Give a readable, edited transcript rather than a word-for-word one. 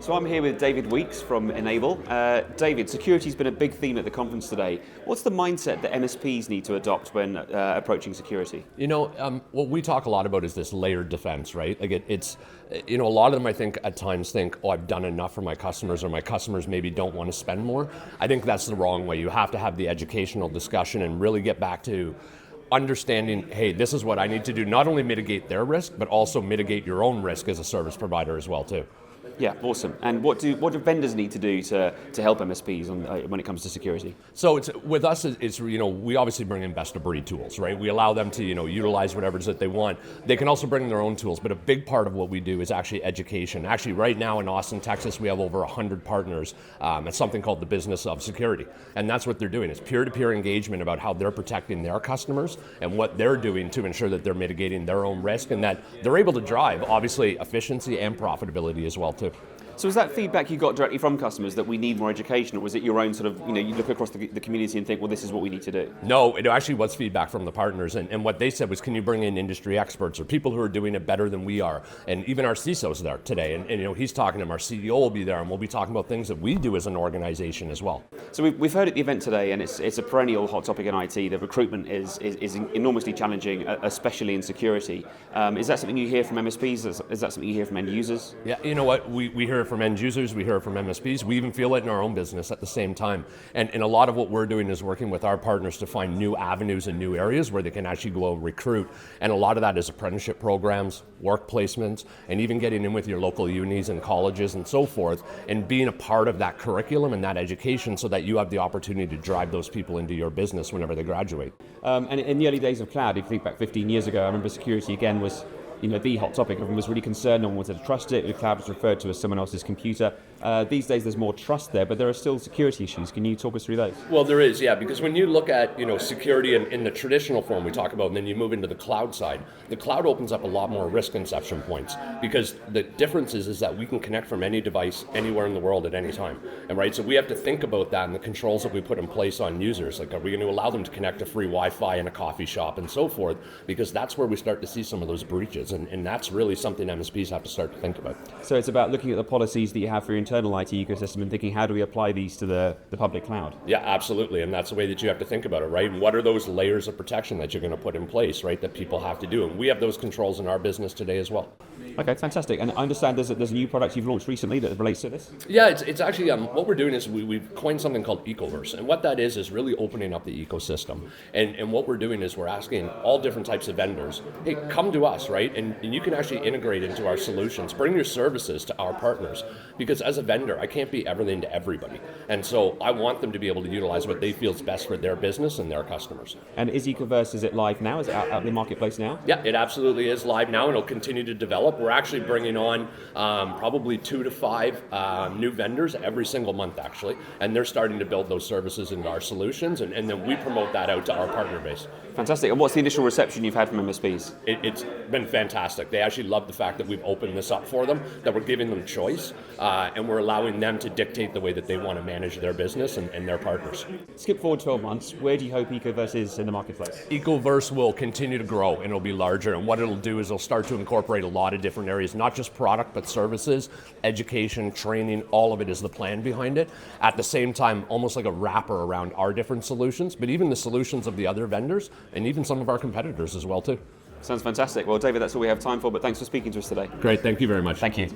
So I'm here with David Weeks from Enable. David, security's been a big theme at the conference today. What's the mindset that MSPs need to adopt when approaching security? What we talk a lot about is this layered defense, right? Like it's a lot of them I think at times think, oh, I've done enough for my customers, or my customers maybe don't want to spend more. I think that's the wrong way. You have to have the educational discussion and really get back to understanding, hey, this is what I need to do, not only mitigate their risk, but also mitigate your own risk as a service provider as well too. Yeah, awesome. And what do vendors need to do to help MSPs when it comes to security? So with us, we obviously bring in best of breed tools, right? We allow them to utilize whatever it is that they want. They can also bring their own tools, but a big part of what we do is actually education. Actually, right now in Austin, Texas, we have over 100 partners at something called the Business of Security, and that's what they're doing. It's peer-to-peer engagement about how they're protecting their customers and what they're doing to ensure that they're mitigating their own risk and that they're able to drive obviously efficiency and profitability as well too. So was that feedback you got directly from customers that we need more education, or was it your own sort of, you look across the community and think, well, this is what we need to do? No, it actually was feedback from the partners, and what they said was, can you bring in industry experts or people who are doing it better than we are? And even our CISO's there today, and he's talking to them, our CEO will be there, and we'll be talking about things that we do as an organization as well. So we've heard at the event today, and it's a perennial hot topic in IT, that recruitment is enormously challenging, especially in security. Is that something you hear from MSPs? Is that something you hear from end users? Yeah, you know what, we hear it from end users, we hear it from MSPs, we even feel it in our own business at the same time. And a lot of what we're doing is working with our partners to find new avenues and new areas where they can actually go recruit. And a lot of that is apprenticeship programs, work placements, and even getting in with your local unis and colleges and so forth, and being a part of that curriculum and that education so that you have the opportunity to drive those people into your business whenever they graduate. And in the early days of cloud, if you think back 15 years ago, I remember security again was the hot topic. Everyone was really concerned, no one wanted to trust it. The cloud was referred to as someone else's computer. These days there's more trust there, but there are still security issues. Can you talk us through those? Well, there is, yeah, because when you look at security in the traditional form we talk about, and then you move into the cloud side, the cloud opens up a lot more risk inception points, because the difference is that we can connect from any device anywhere in the world at any time. And right, so we have to think about that and the controls that we put in place on users. Like, are we going to allow them to connect to free Wi-Fi in a coffee shop and so forth? Because that's where we start to see some of those breaches, and that's really something MSPs have to start to think about. So it's about looking at the policies that you have for your internal IT ecosystem and thinking, how do we apply these to the public cloud? Yeah, absolutely, and that's the way that you have to think about it, right? And what are those layers of protection that you're going to put in place, right, that people have to do? And we have those controls in our business today as well. Okay, fantastic. And I understand there's a new product you've launched recently that relates to this? Yeah, it's actually, what we're doing is we've coined something called Ecoverse. And what that is really opening up the ecosystem. And what we're doing is we're asking all different types of vendors, hey, come to us, right? And you can actually integrate into our solutions, bring your services to our partners. Because as a vendor, I can't be everything to everybody. And so I want them to be able to utilize what they feel is best for their business and their customers. And is Ecoverse, is it live now? Is it out in the marketplace now? Yeah, it absolutely is live now, and it'll continue to develop. We're actually bringing on probably 2 to 5 new vendors every single month, actually, and they're starting to build those services into our solutions, and then we promote that out to our partner base. Fantastic. And what's the initial reception you've had from MSPs? It's been fantastic. They actually love the fact that we've opened this up for them, that we're giving them choice, and we're allowing them to dictate the way that they want to manage their business and their partners. Skip forward 12 months, where do you hope Ecoverse is in the marketplace? Ecoverse will continue to grow, and it'll be larger, and what it'll do is it'll start to incorporate a lot of different areas, not just product, but services, education, training, all of it is the plan behind it. At the same time, almost like a wrapper around our different solutions, but even the solutions of the other vendors, and even some of our competitors as well, too. Sounds fantastic. Well, David, that's all we have time for, but thanks for speaking to us today. Great, thank you very much. Thank you.